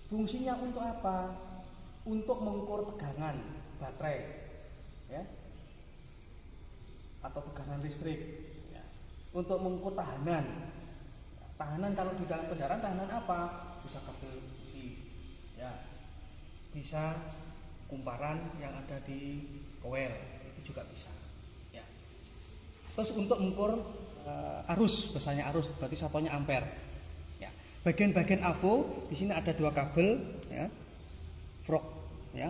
Fungsinya untuk apa? Untuk mengukur tegangan baterai, ya, atau tegangan listrik, ya. Untuk mengukur tahanan. Tahanan kalau di dalam kendaraan tahanan apa? Bisa kabel besi, ya, bisa kumparan yang ada di koil, itu juga bisa, ya. Terus untuk mengukur arus, misalnya arus berarti satuannya ampere, ya. Bagian-bagian avo di sini ada dua kabel, ya, frog, ya,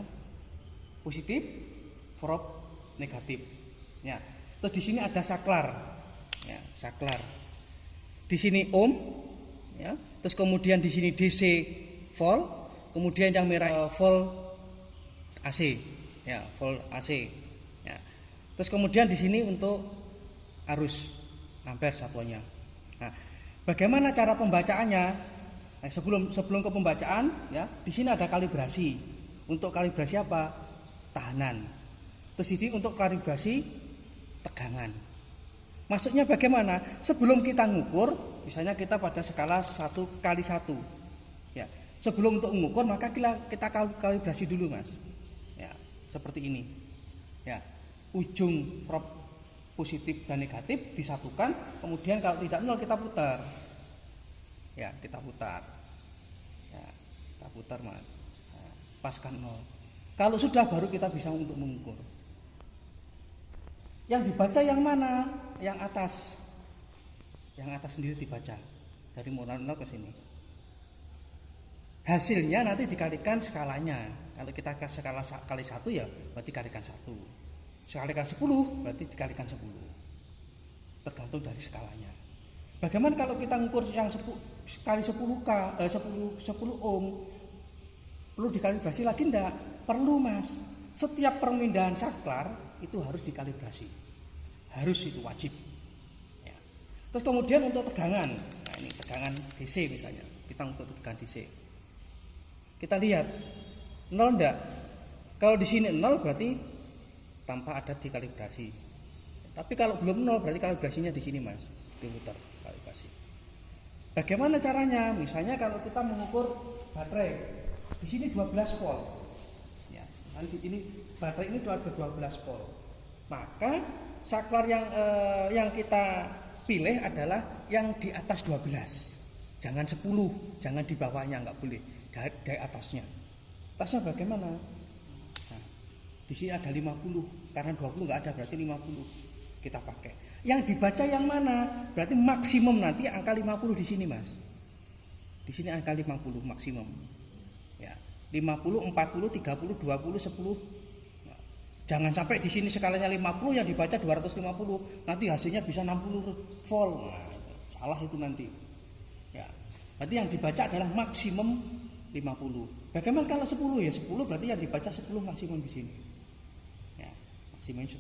positif, frog negatif, ya. Terus di sini ada saklar, ya, saklar. Di sini ohm, ya. Terus kemudian di sini DC volt, kemudian yang merah volt AC, ya, volt AC, ya. Terus kemudian di sini untuk arus ampere satuannya. Nah, bagaimana cara pembacaannya? Nah, sebelum ke pembacaan, ya, di sini ada kalibrasi. Untuk kalibrasi apa? Tahanan. Terus ini untuk kalibrasi tegangan. Maksudnya bagaimana? Sebelum kita ngukur, misalnya kita pada skala 1/1, ya. Sebelum untuk mengukur maka kita kalibrasi dulu, Mas. Ya, seperti ini. Ya. Ujung prob positif dan negatif disatukan, kemudian kalau tidak nol kita putar. Ya, kita putar. Ya, kita putar, Mas. Nah, paskan nol. Kalau sudah baru kita bisa untuk mengukur. Yang dibaca yang mana? Yang atas. Yang atas sendiri dibaca. Dari mulai nol ke sini. Hasilnya nanti dikalikan skalanya. Kalau kita ke skala kali 1 ya berarti kalikan 1. Dikalikan 10 berarti dikalikan 10. Tergantung dari skalanya. Bagaimana kalau kita ngukur yang 10 kali 10 ohm? Perlu dikalibrasi lagi enggak? Perlu, Mas. Setiap permindahan saklar itu harus dikalibrasi. Harus, itu wajib. Ya. Terus kemudian untuk tegangan. Nah, ini tegangan DC misalnya. Kita untuk tegangan DC. Kita lihat 0 enggak? Kalau di sini 0 berarti tanpa ada dikalibrasi. Tapi kalau belum 0 berarti kalibrasinya di sini, Mas. Diputar kalibrasi. Bagaimana caranya? Misalnya kalau kita mengukur baterai, di sini 12 volt. Ya, nanti ini baterai ini ada 12 volt. Maka saklar yang kita pilih adalah yang di atas 12. Jangan 10, jangan di bawahnya, enggak boleh. Dari atasnya. Atasnya bagaimana? Di sini ada 50, karena 20 nggak ada berarti 50 kita pakai. Yang dibaca yang mana? Berarti maksimum nanti angka 50 di sini, Mas. Di sini angka 50 maksimum. Ya, 50, 40, 30, 20, 10. Nah, jangan sampai di sini skalanya 50 yang dibaca 250, nanti hasilnya bisa 60 volt. Nah, salah itu nanti. Ya. Berarti yang dibaca adalah maksimum 50. Bagaimana kalau 10 ya? 10 berarti yang dibaca 10 maksimum di sini. Ya, maksimum 10.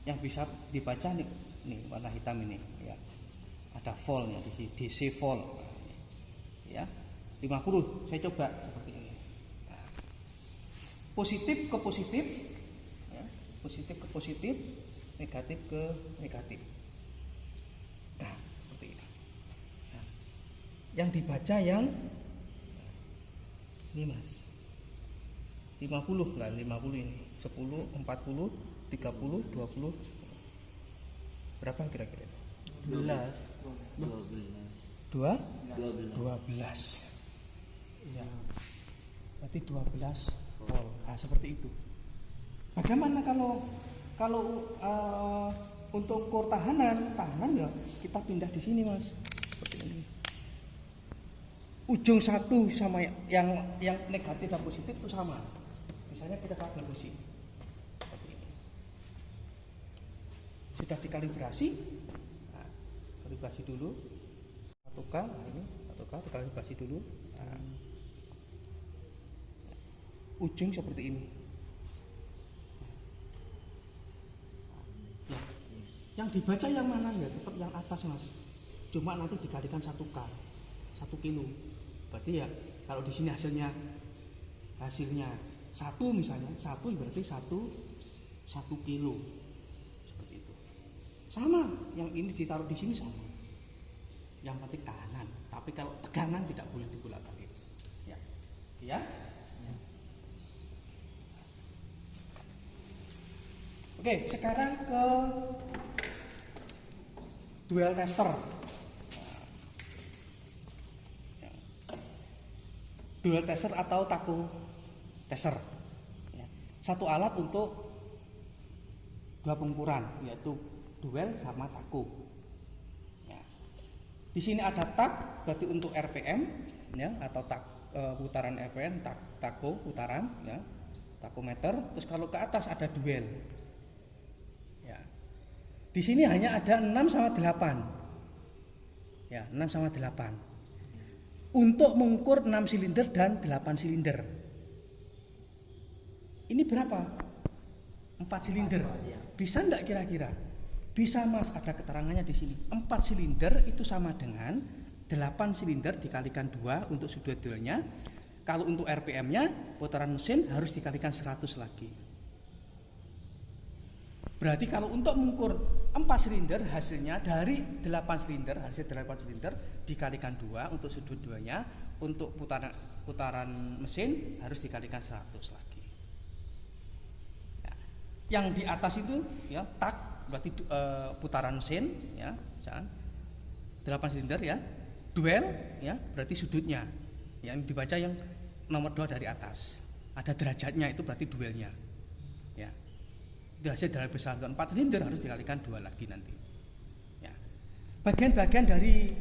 Yang bisa dibaca nih warna hitam ini, ya. Ada voltnya di sini, DC volt. Ya. 50 saya coba seperti ini. Nah, positif ke positif, ya. Positif ke positif, negatif ke negatif. Nah, seperti ini. Nah, yang dibaca yang ini, Mas. 50 lah, 50 ini. 10, 40, 30, 20. Berapa kira-kira? 12. 12. Ya. Berarti 12 volt. Nah, seperti itu. Bagaimana kalau untuk ukur tahanan ya kita pindah di sini, Mas. Seperti ini. Ujung satu sama yang negatif dan positif itu sama. Misalnya kita kabel besi. Seperti ini. Sudah dikalibrasi. Nah, kalibrasi dulu. 1K, nah ini 1K dikalibrasi dulu. Nah, ujung seperti ini. Nah, yang dibaca yang mana ya? Tetap yang atas, Mas. Cuma nanti dikalikan 1K, 1 kilo. Berarti ya kalau di sini hasilnya 1 misalnya, 1 berarti 1 kilo. Seperti itu. Sama, yang ini ditaruh di sini sama. Yang penting tahanan, tapi kalau tegangan tidak boleh dibolak-balik. Ya. Oke, sekarang ke dual tester. Dual tester atau taku tester. Satu alat untuk dua pengukuran, yaitu dual sama taku. Ya. Di sini ada tak, berarti untuk RPM, ya, atau tak putaran RPM, taku putaran, ya, takometer. Terus kalau ke atas ada dual. Ya. Di sini hanya ada 6 sama 8. Ya, 6 sama 8. Untuk mengukur 6 silinder dan 8 silinder. Ini berapa? 4 silinder. Bisa enggak kira-kira? Bisa Mas, ada keterangannya di sini. 4 silinder itu sama dengan 8 silinder dikalikan 2 untuk sudut dualnya. Kalau untuk RPM-nya, putaran mesin harus dikalikan 100 lagi. Berarti kalau untuk mengukur 4 silinder hasilnya dari 8 silinder, hasil 8 silinder dikalikan 2 untuk sudut dualnya. Untuk putaran mesin harus dikalikan 100 lagi. Yang di atas itu ya tak, berarti putaran mesin, ya, 8 silinder, ya. Dual, ya, berarti sudutnya. Yang dibaca yang nomor 2 dari atas. Ada derajatnya, itu berarti dualnya. Ya. Itu hasil dari besar 4 silinder harus dikalikan 2 lagi nanti. Ya. Bagian-bagian dari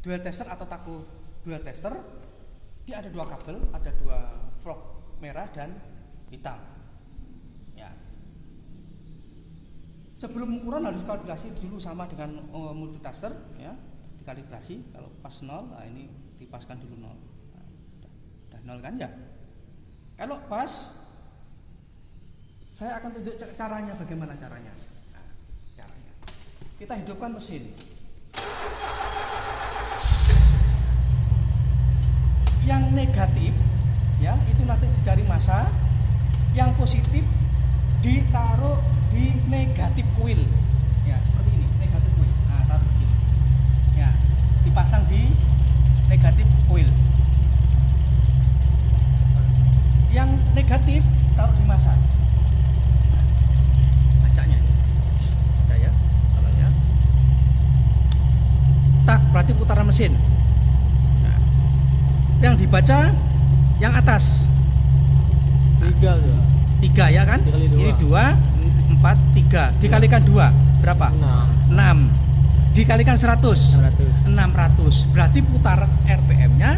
dual tester atau taku dual tester, dia ada 2 kabel, ada 2 vlog merah dan hitam. Sebelum ukuran harus kalibrasi dulu sama dengan multitasker, ya, dikalibrasi. Kalau pas 0, nah ini dipaskan dulu 0. Nah, udah 0 kan ya. Kalau pas, saya akan tunjuk caranya, bagaimana caranya. Nah, caranya. Kita hidupkan mesin. Yang negatif, ya, itu nanti dari massa. Yang positif ditaruh di negatif coil, ya, seperti ini, negatif coil. Nah, taruh begini, ya, dipasang di negatif coil. Yang negatif taruh di massa. Nah, bacanya, baca ya, ya. Tak, berarti putaran mesin. Nah, yang dibaca yang atas. 3 ya kan? Ini 2, 4, 3 dikalikan 2 berapa? 6 dikalikan 100 600. Berarti putaran RPM-nya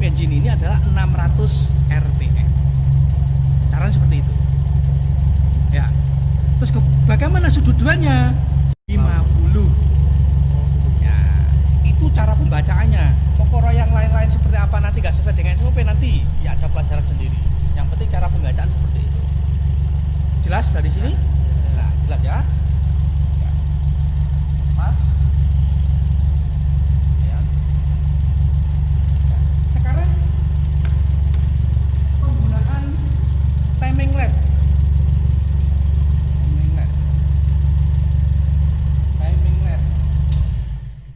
engine ini adalah 600 RPM. Caranya seperti itu. Ya. Terus bagaimana sudut dualnya? 50. Ya, itu cara pembacaannya. Pokoknya yang lain-lain seperti apa nanti nggak sesuai dengan SOP, nanti ya ada pelajaran sendiri. Yang penting cara pembacaan seperti itu. Jelas dari sini? Nah, jelas ya. Pas. Ya. Sekarang penggunaan timing LED. Timing LED.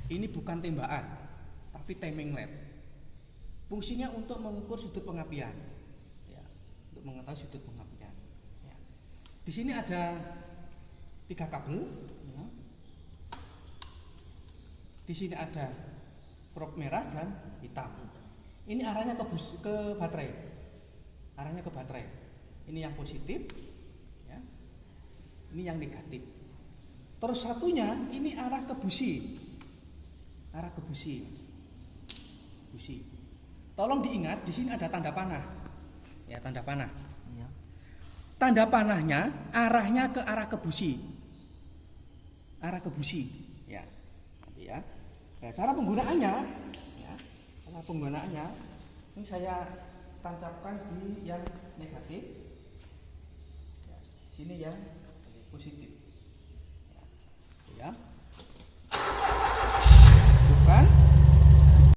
Ini bukan tembakan, tapi timing LED. Fungsinya untuk mengukur sudut pengapian. Ya, untuk mengetahui sudut pengapian. Di sini ada 3 kabel, ya. Di sini ada probe merah dan hitam. Ini arahnya ke baterai. Arahnya ke baterai. Ini yang positif, ya. Ini yang negatif. Terus satunya ini arah ke busi. Arah ke busi. Busi. Tolong diingat, di sini ada tanda panah. Ya, tanda panah. Tanda panahnya arahnya ke arah ke busi. Arah ke busi, ya. Ya. Nah, cara penggunaannya, ya. Cara penggunaannya ini saya tancapkan di yang negatif. Ya. Sini yang positif. Ya. Ya.